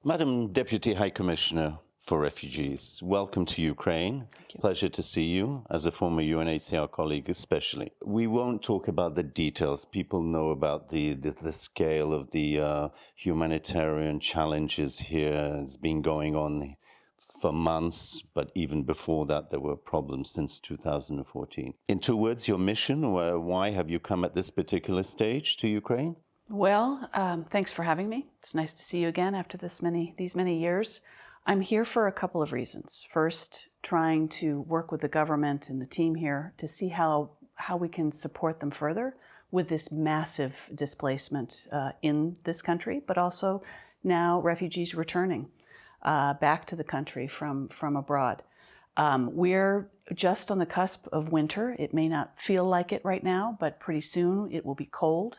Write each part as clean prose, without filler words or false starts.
Madam Deputy High Commissioner for Refugees, welcome to Ukraine. Thank you. Pleasure to see you, as a former UNHCR colleague especially. We won't talk about the details. People know about the scale of the humanitarian challenges here. It's been going on for months, but even before that, there were problems since 2014. In 2 words, your mission, why have you come at this particular stage to Ukraine? Well, thanks for having me. It's nice to see you again after these many years. I'm here for a couple of reasons. First, trying to work with the government and the team here to see how we can support them further with this massive displacement in this country, but also now refugees returning back to the country from abroad. We're just on the cusp of winter. It may not feel like it right now, but pretty soon it will be cold.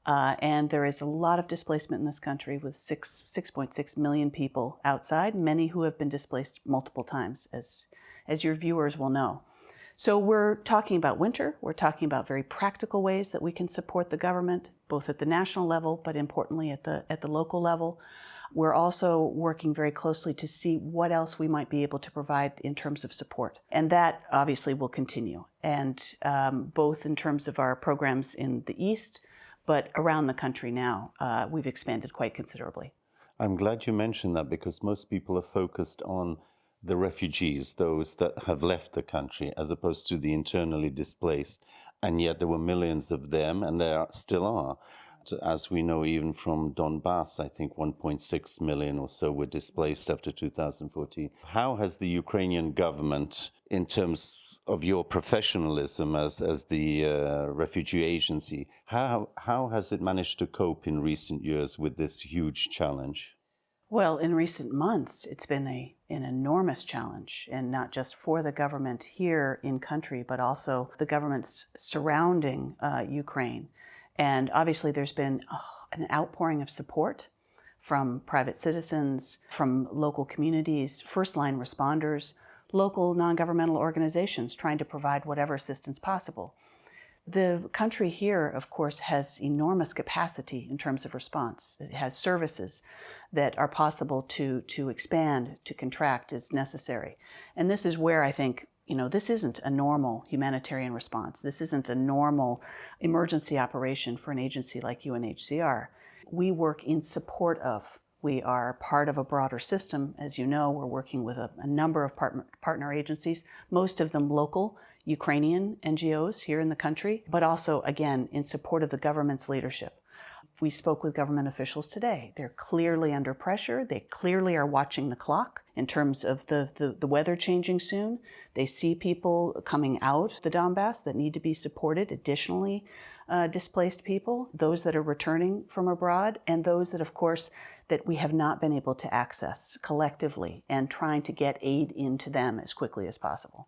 And there is a lot of displacement in this country with 6.6 million people outside, many who have been displaced multiple times, as your viewers will know. So we're talking about winter. We're talking about very practical ways that we can support the government, both at the national level, but importantly at the local level. We're also working very closely to see what else we might be able to provide in terms of support. And that obviously will continue, and both in terms of our programs in the East, but around the country now, we've expanded quite considerably. I'm glad you mentioned that because most people are focused on the refugees, those that have left the country, as opposed to the internally displaced. And yet there were millions of them, and there still are. As we know, even from Donbass, I think 1.6 million or so were displaced after 2014. How has the Ukrainian government, in terms of your professionalism as the refugee agency, how has it managed to cope in recent years with this huge challenge? Well, in recent months, it's been an enormous challenge, and not just for the government here in country, but also the governments surrounding Ukraine. And obviously, there's been an outpouring of support from private citizens, from local communities, first-line responders, local non-governmental organizations trying to provide whatever assistance possible. The country here, of course, has enormous capacity in terms of response. It has services that are possible to expand, to contract as necessary. And this is where I think, this isn't a normal humanitarian response. This isn't a normal emergency operation for an agency like UNHCR. We work in support of. We are part of a broader system. As you know, we're working with a number of partner agencies, most of them local Ukrainian NGOs here in the country, but also, again, in support of the government's leadership. We spoke with government officials today. They're clearly under pressure. They clearly are watching the clock in terms of the weather changing soon. They see people coming out the Donbass that need to be supported, additionally displaced people, those that are returning from abroad, and those that, of course, that we have not been able to access collectively, and trying to get aid into them as quickly as possible.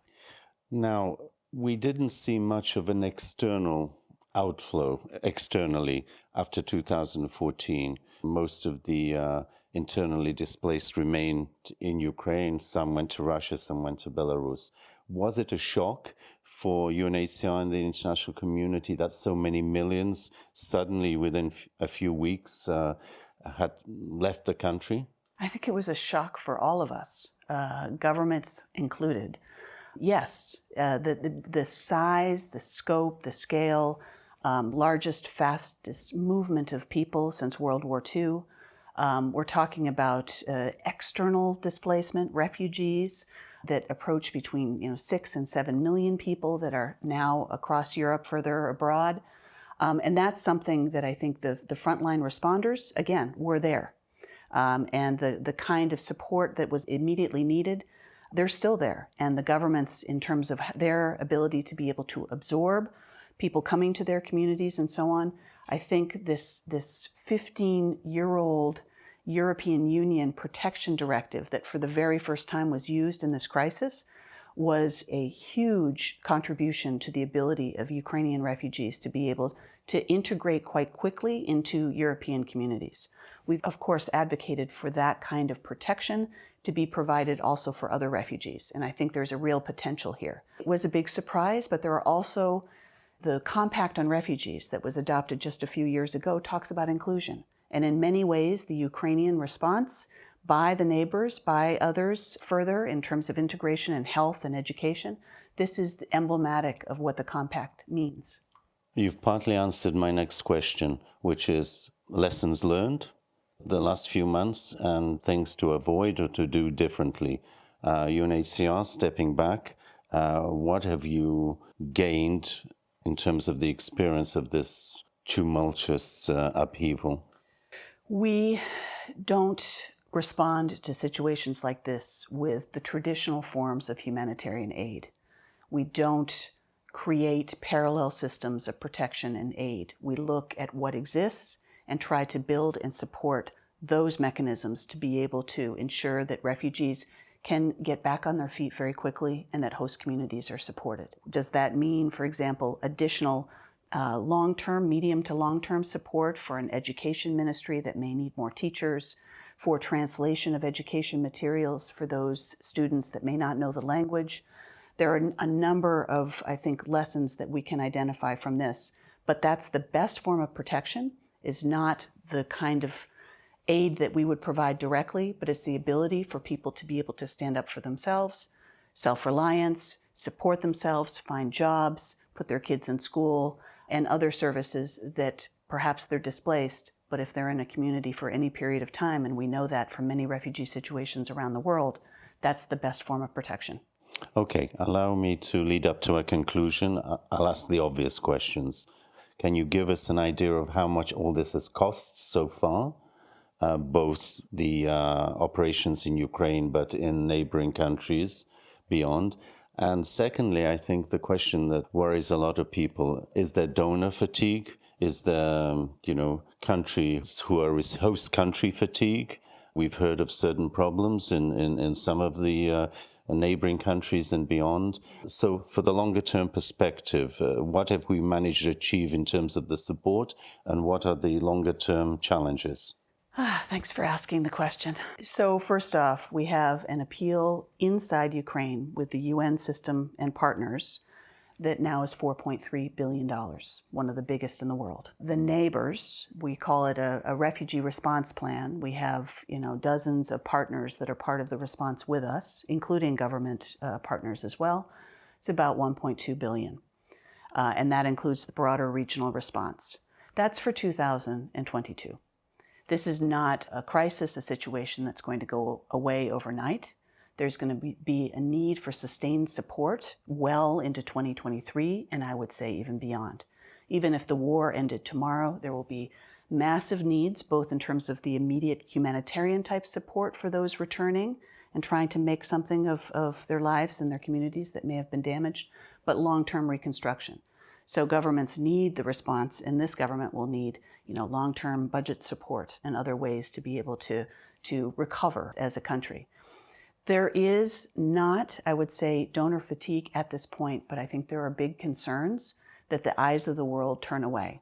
Now, we didn't see much of an external outflow externally after 2014. Most of the internally displaced remained in Ukraine. Some went to Russia, some went to Belarus. Was it a shock for UNHCR and the international community that so many millions suddenly within a few weeks had left the country? I think it was a shock for all of us, governments included. Yes, the size, the scope, the scale, largest, fastest movement of people since World War II. We're talking about external displacement, refugees that approach between 6 and 7 million people that are now across Europe, further abroad. And that's something that I think the frontline responders, again, were there. And the kind of support that was immediately needed, they're still there. And the governments, in terms of their ability to be able to absorb people coming to their communities and so on, I think this 15-year-old European Union protection directive that for the very first time was used in this crisis was a huge contribution to the ability of Ukrainian refugees to be able to integrate quite quickly into European communities. We've, of course, advocated for that kind of protection to be provided also for other refugees, and I think there's a real potential here. It was a big surprise, but there are also the Compact on Refugees that was adopted just a few years ago talks about inclusion. And in many ways, the Ukrainian response by the neighbors, by others further in terms of integration and health and education. This is emblematic of what the compact means. You've partly answered my next question, which is lessons learned the last few months and things to avoid or to do differently. UNHCR stepping back, what have you gained in terms of the experience of this tumultuous upheaval? We don't respond to situations like this with the traditional forms of humanitarian aid. We don't create parallel systems of protection and aid. We look at what exists and try to build and support those mechanisms to be able to ensure that refugees can get back on their feet very quickly and that host communities are supported. Does that mean, for example, additional long-term, medium to long-term support for an education ministry that may need more teachers, for translation of education materials for those students that may not know the language? There are a number of, I think, lessons that we can identify from this, but that's the best form of protection, is not the kind of aid that we would provide directly, but it's the ability for people to be able to stand up for themselves, self-reliance, support themselves, find jobs, put their kids in school, and other services that perhaps they're displaced, but if they're in a community for any period of time, and we know that from many refugee situations around the world, that's the best form of protection. Okay, allow me to lead up to a conclusion. I'll ask the obvious questions. Can you give us an idea of how much all this has cost so far? Both the operations in Ukraine, but in neighboring countries beyond. And secondly, I think the question that worries a lot of people, is there donor fatigue? Is there, countries who are host country fatigue? We've heard of certain problems in some of the neighboring countries and beyond. So for the longer term perspective, what have we managed to achieve in terms of the support, and what are the longer term challenges? Thanks for asking the question. So first off, we have an appeal inside Ukraine with the UN system and partners that now is $4.3 billion, one of the biggest in the world. The neighbors, we call it a refugee response plan. We have, dozens of partners that are part of the response with us, including government partners as well. It's about $1.2 billion. And that includes the broader regional response. That's for 2022. This is not a crisis, a situation that's going to go away overnight. There's going to be a need for sustained support well into 2023, and I would say even beyond. Even if the war ended tomorrow, there will be massive needs, both in terms of the immediate humanitarian type support for those returning and trying to make something of their lives and their communities that may have been damaged, but long-term reconstruction. So governments need the response, and this government will need, long-term budget support and other ways to be able to recover as a country. There is not, I would say, donor fatigue at this point, but I think there are big concerns that the eyes of the world turn away.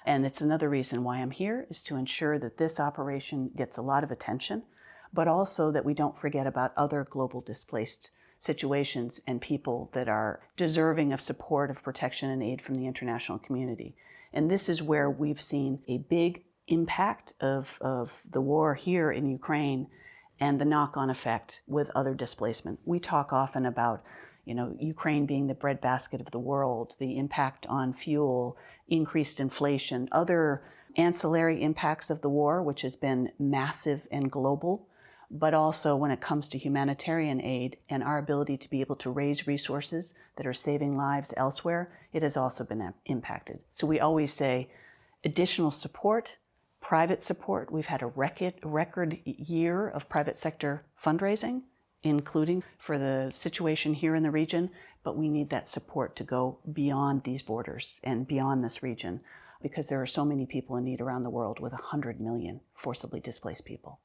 And it's another reason why I'm here, is to ensure that this operation gets a lot of attention, but also that we don't forget about other global displaced situations and people that are deserving of support, of protection and aid from the international community. And this is where we've seen a big impact of the war here in Ukraine and the knock-on effect with other displacement. We talk often about, Ukraine being the breadbasket of the world, the impact on fuel, increased inflation, other ancillary impacts of the war, which has been massive and global. But also when it comes to humanitarian aid and our ability to be able to raise resources that are saving lives elsewhere, it has also been impacted. So we always say additional support, private support. We've had a record year of private sector fundraising, including for the situation here in the region, but we need that support to go beyond these borders and beyond this region, because there are so many people in need around the world, with 100 million forcibly displaced people.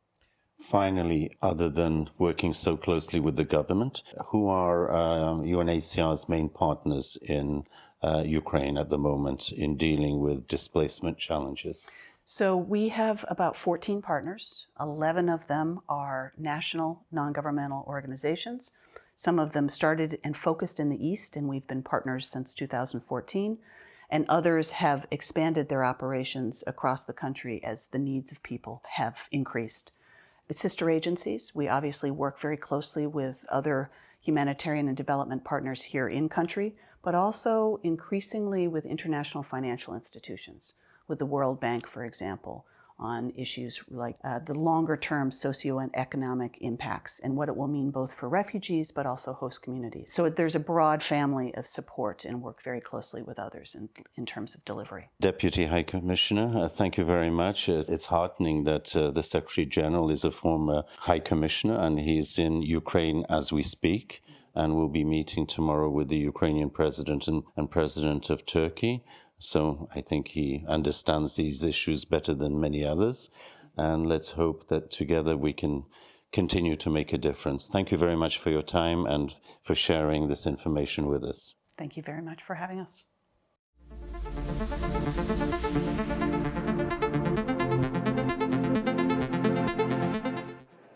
Finally, other than working so closely with the government, who are UNHCR's main partners in Ukraine at the moment in dealing with displacement challenges? So we have about 14 partners. 11 of them are national non-governmental organizations. Some of them started and focused in the East, and we've been partners since 2014. And others have expanded their operations across the country as the needs of people have increased. sister agencies. We obviously work very closely with other humanitarian and development partners here in country, but also increasingly with international financial institutions, with the World Bank, for example, on issues like the longer-term socio and economic impacts and what it will mean both for refugees but also host communities. So there's a broad family of support and work very closely with others in terms of delivery. Deputy High Commissioner, thank you very much. It's heartening that the Secretary General is a former High Commissioner and he's in Ukraine as we speak, and will be meeting tomorrow with the Ukrainian President and President of Turkey. So I think he understands these issues better than many others. And let's hope that together we can continue to make a difference. Thank you very much for your time and for sharing this information with us. Thank you very much for having us.